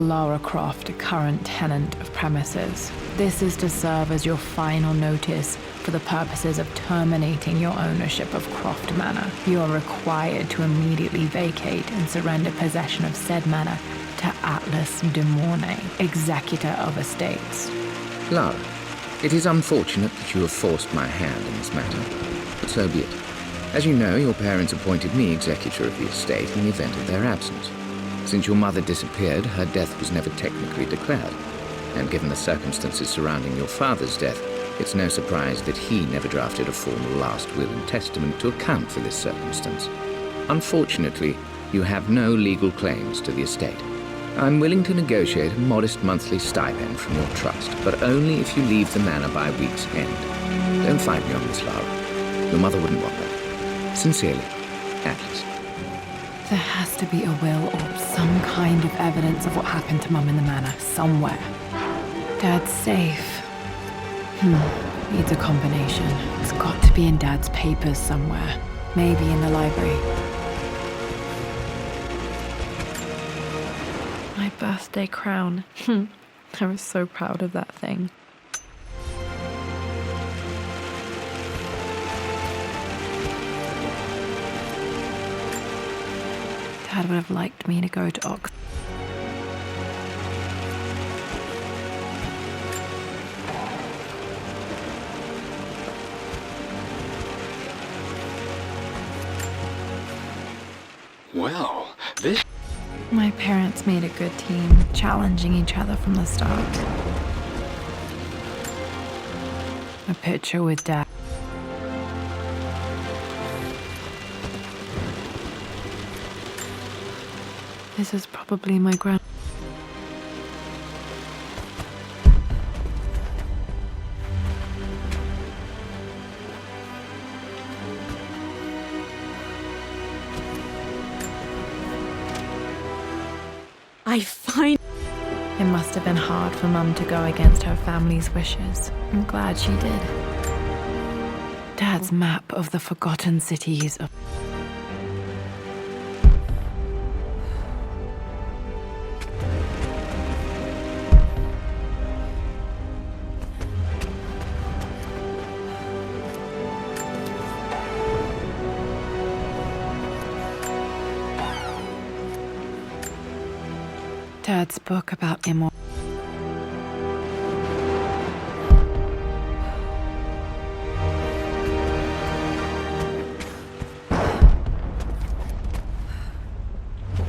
Lara Croft, a current tenant of premises. This is to serve as your final notice for the purposes of terminating your ownership of Croft Manor. You are required to immediately vacate and surrender possession of said manor to Atlas de Mornay, executor of estates. Lara, it is unfortunate that you have forced my hand in this matter, but so be it. As you know, your parents appointed me executor of the estate in the event of their absence. Since your mother disappeared, her death was never technically declared. And given the circumstances surrounding your father's death, it's no surprise that he never drafted a formal last will and testament to account for this circumstance. Unfortunately, you have no legal claims to the estate. I'm willing to negotiate a modest monthly stipend from your trust, but only if you leave the manor by week's end. Don't fight me on this, Lara. Your mother wouldn't want that. Sincerely, Atlas. There has to be a will or some kind of evidence of what happened to Mum in the manor, somewhere. Dad's safe. Needs a combination. It's got to be in Dad's papers somewhere. Maybe in the library. My birthday crown. I was so proud of that thing. Dad would have liked me to go to Oxford. Well, this... My parents made a good team, challenging each other from the start. A picture with Dad. This is probably my grand... It must have been hard for Mum to go against her family's wishes. I'm glad she did. Dad's map of the forgotten cities of... Dad's book about immortality.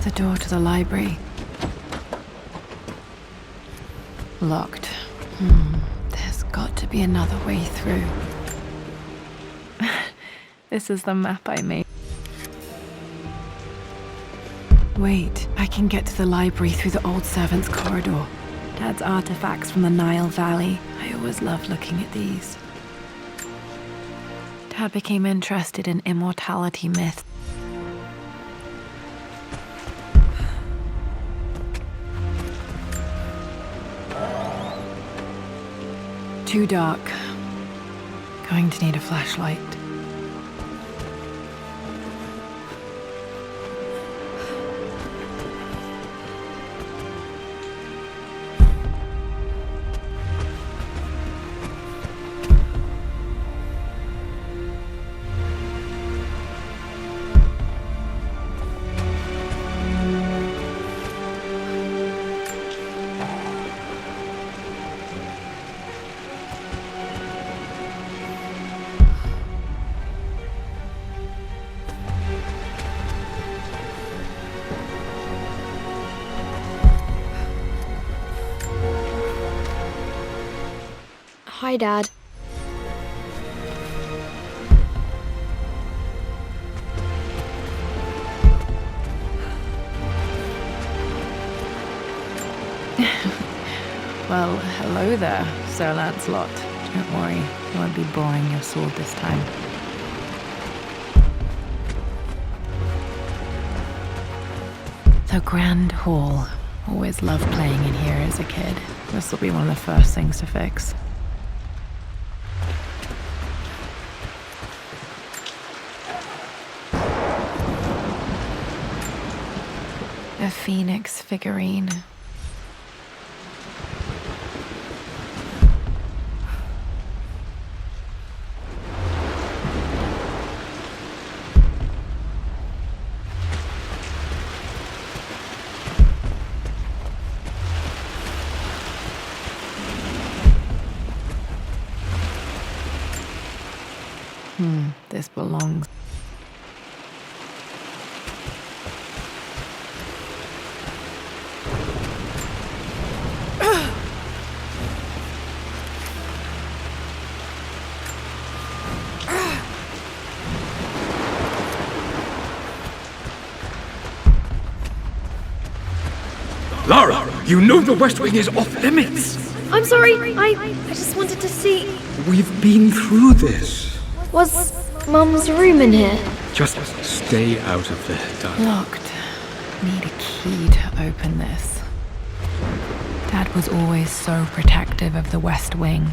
The door to the library. Locked. There's got to be another way through. This is the map I made. Wait, I can get to the library through the old servants' corridor. Dad's artifacts from the Nile Valley. I always loved looking at these. Dad became interested in immortality myths. Too dark. Going to need a flashlight. Hi, Dad. Well, hello there, Sir Lancelot. Don't worry, I won't be boring your sword this time. The Grand Hall. Always loved playing in here as a kid. This will be one of the first things to fix. A phoenix figurine. This belongs. Lara, you know the West Wing is off limits. I'm sorry, I just wanted to see... We've been through this. Was Mum's room in here? Just stay out of there, darling. Locked. Need a key to open this. Dad was always so protective of the West Wing.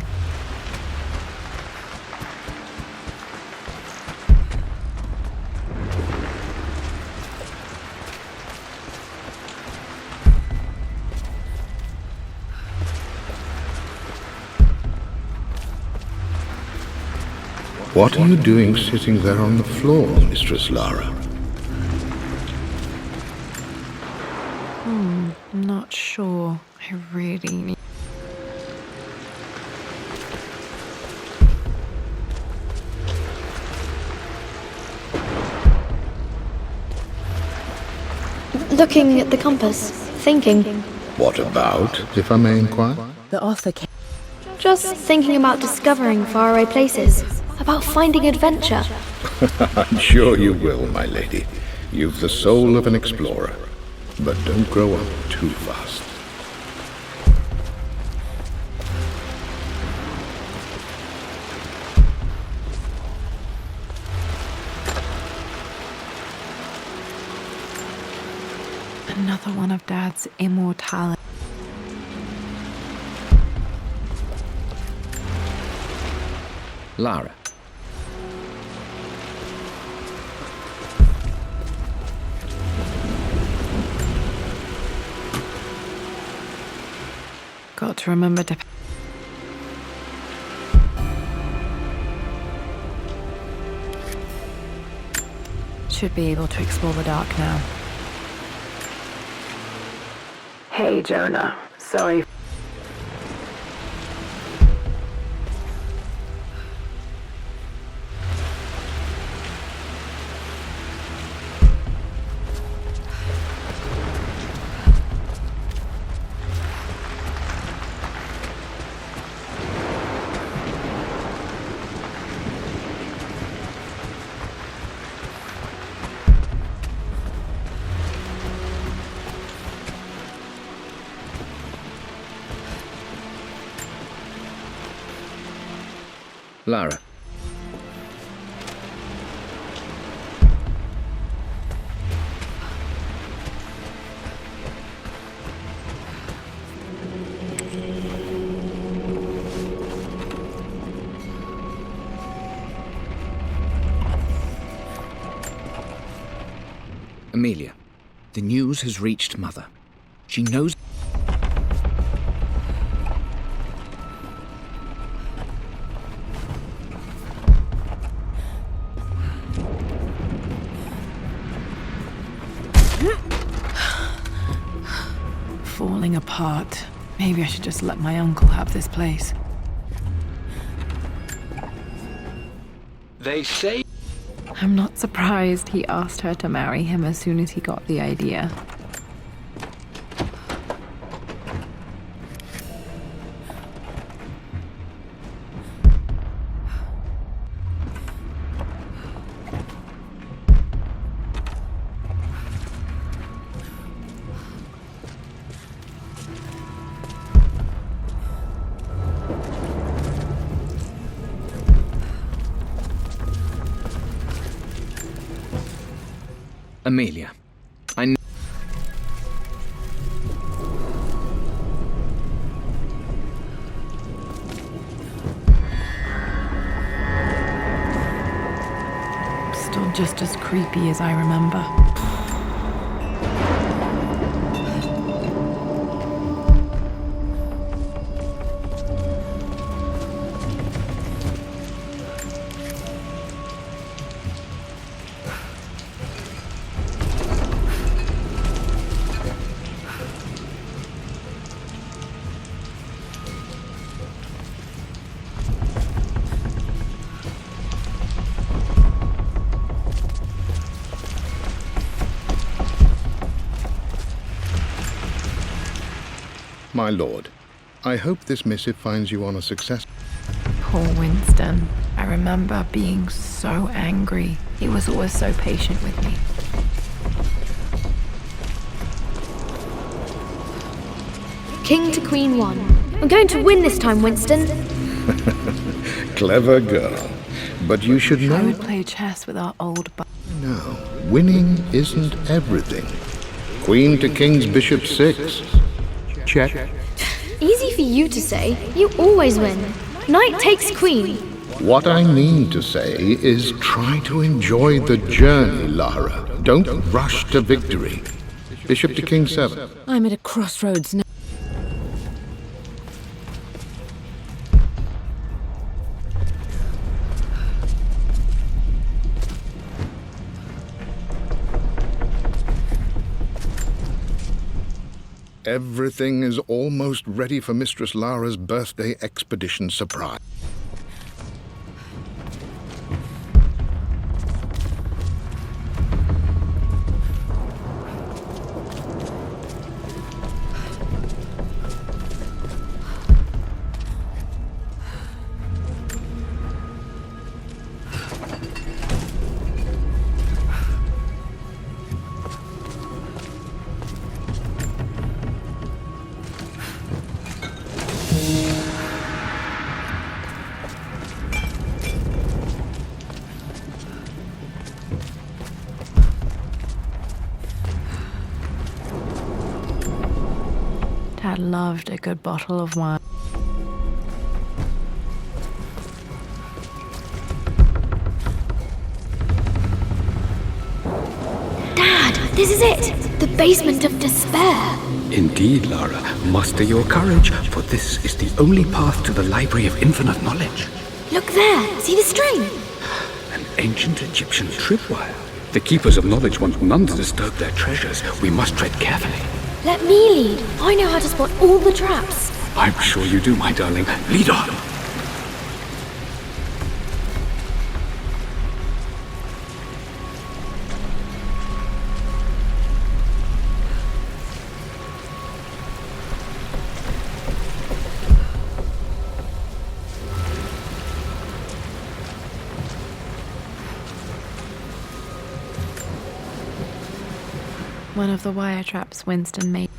What are you doing sitting there on the floor, Mistress Lara? I'm not sure. I really need... Looking at the compass, thinking. What about, if I may inquire? The author came... Just thinking about discovering faraway places, about finding adventure. I'm sure you will, my lady. You've the soul of an explorer. But don't grow up too fast. Another one of Dad's immortality. Lara. Got to remember to... Should be able to explore the dark now. Hey, Jonah. Sorry. Lara. Amelia, the news has reached Mother. She knows... Falling apart. Maybe I should just let my uncle have this place. They say... I'm not surprised he asked her to marry him as soon as he got the idea. Amelia, I know... Still just as creepy as I remember. My lord, I hope this missive finds you on a success. Poor Winston. I remember being so angry. He was always so patient with me. King to Queen 1. I'm going to win this time, Winston. Clever girl. But you should I know... would play chess with our old No, winning isn't everything. Queen to King's Bishop 6. Check. Easy for you to say. You always win. Knight takes queen. What I mean to say is try to enjoy the journey, Lara. Don't rush to victory. Bishop to King 7. I'm at a crossroads now. Everything is almost ready for Mistress Lara's birthday expedition surprise. Dad loved a good bottle of wine. Dad, this is it. The basement of despair. Indeed, Lara. Muster your courage, for this is the only path to the Library of Infinite Knowledge. Look there. See the string? An ancient Egyptian tripwire. The Keepers of Knowledge want none to disturb their treasures. We must tread carefully. Let me lead. I know how to spot all the traps. I'm sure you do, my darling. Lead on! One of the wire traps Winston made.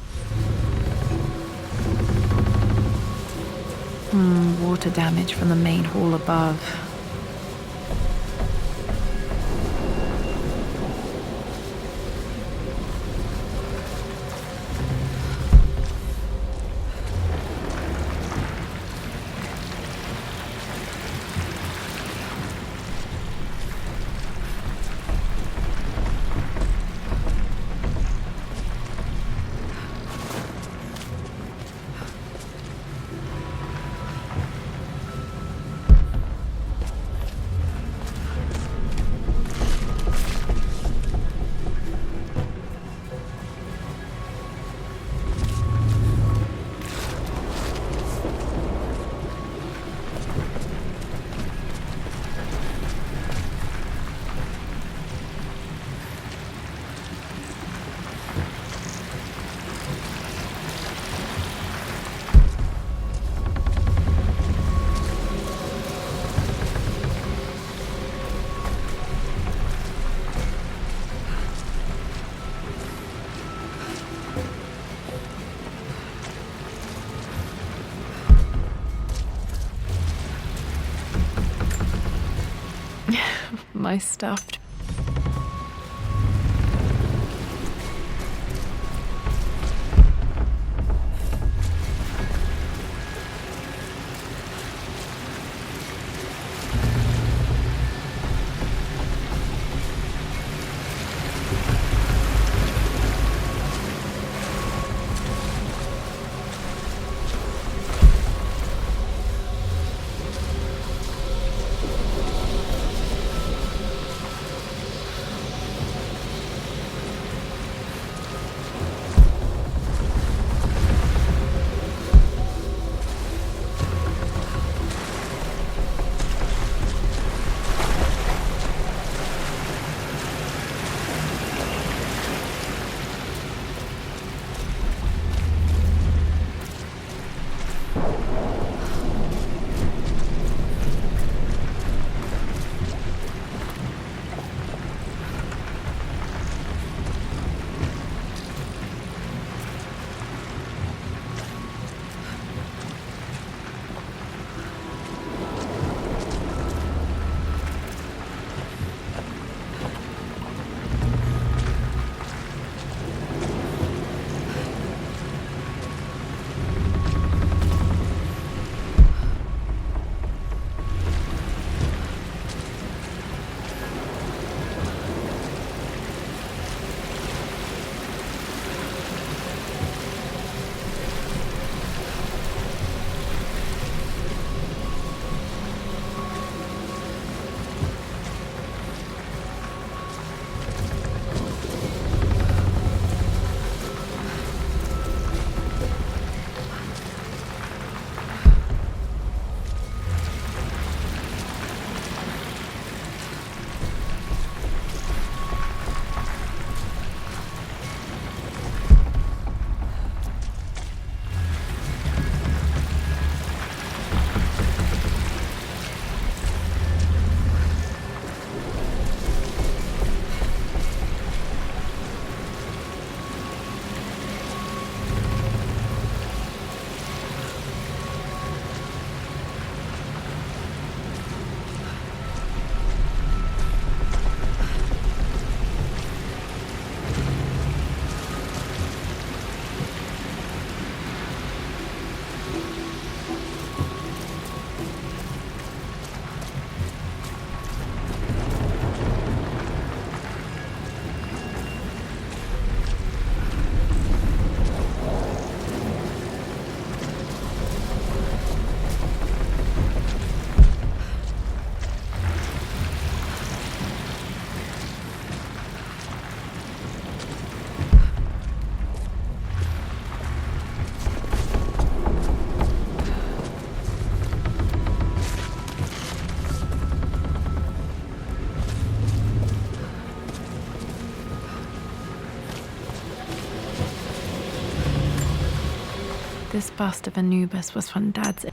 Water damage from the main hall above. My stuffed. This bust of Anubis was from Dad's.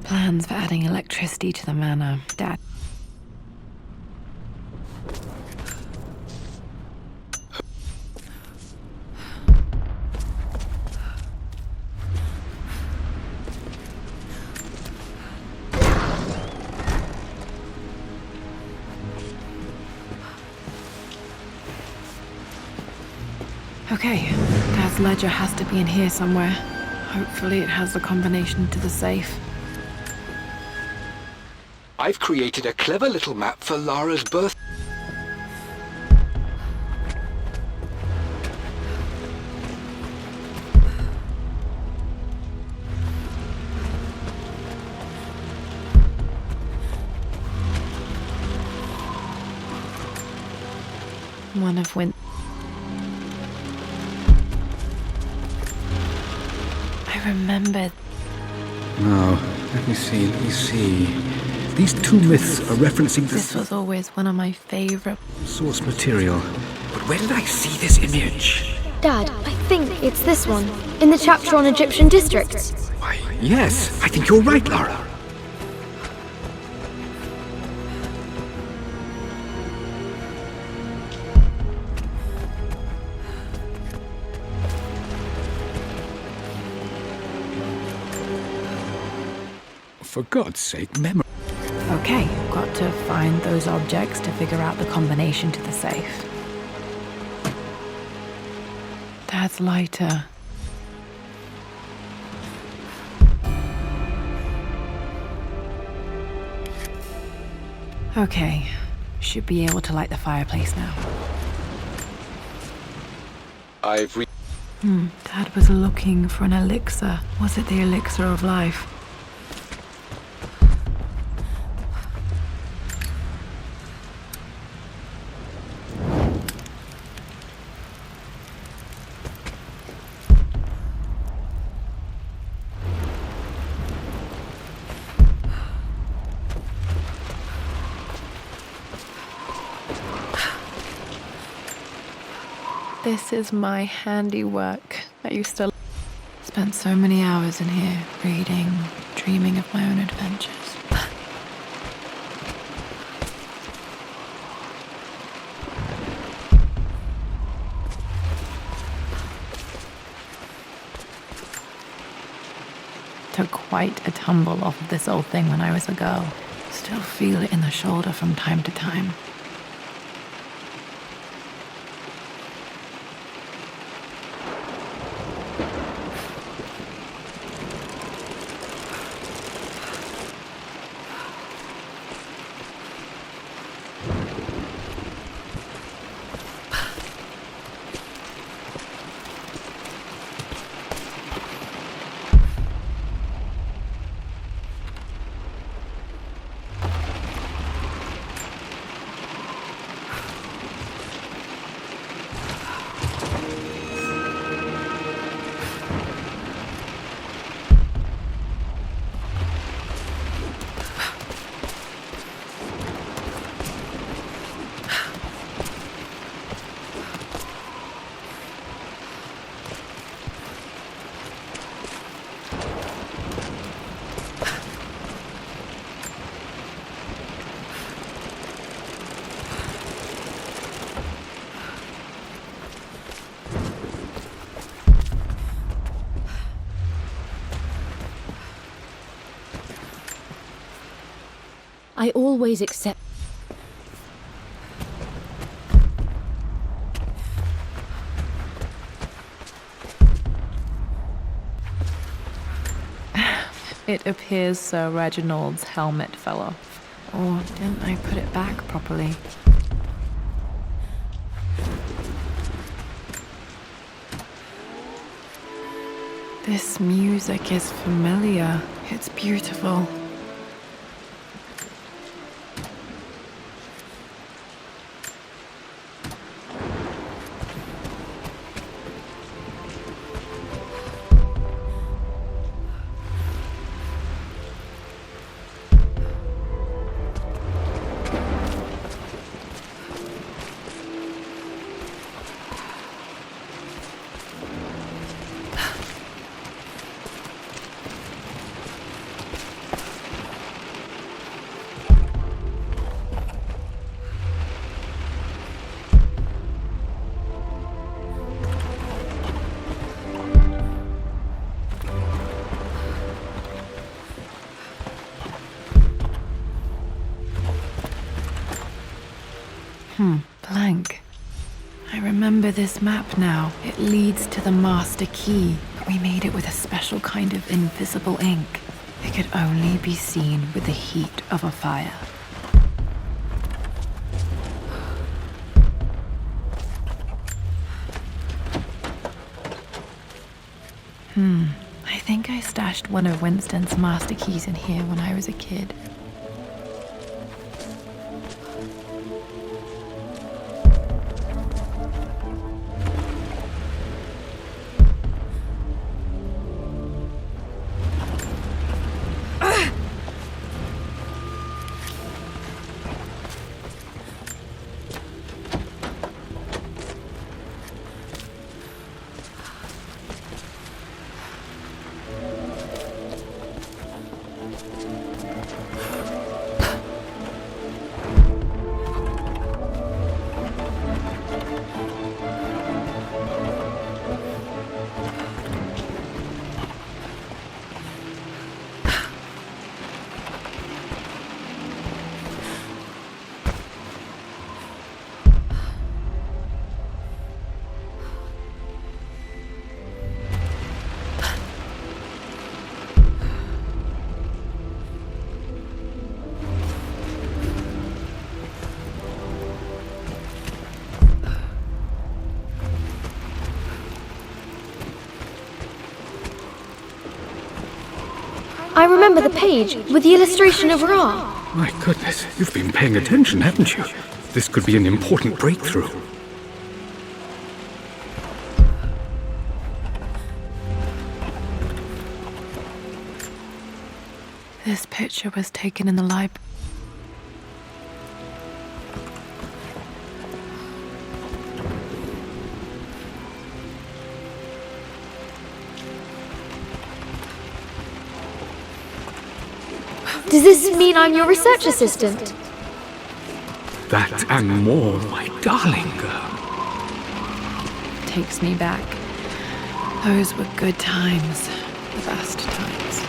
Plans for adding electricity to the manor. Dad. Okay, Dad's ledger has to be in here somewhere. Hopefully it has the combination to the safe. I've created a clever little map for Lara's birth. One of Win. I remembered. Now, let me see. These two myths are referencing This was always one of my favorite. source material. But where did I see this image? Dad, I think it's this one, in the chapter on Egyptian districts. Why, yes, I think you're right, Lara. For God's sake, memory. Okay, got to find those objects to figure out the combination to the safe. Dad's lighter. Okay, should be able to light the fireplace now. Dad was looking for an elixir. Was it the elixir of life? This is my handiwork. I used to spend so many hours in here, reading, dreaming of my own adventures. Took quite a tumble off of this old thing when I was a girl. Still feel it in the shoulder from time to time. I always accept. It appears Sir Reginald's helmet fell off. Or didn't I put it back properly? This music is familiar. It's beautiful. Blank. I remember this map now. It leads to the master key. We made it with a special kind of invisible ink. It could only be seen with the heat of a fire. I think I stashed one of Winston's master keys in here when I was a kid. I remember the page with the illustration of Ra. My goodness, you've been paying attention, haven't you? This could be an important breakthrough. This picture was taken in the library. Does this mean I'm your research assistant? That and more, my darling girl. Takes me back. Those were good times. The best times.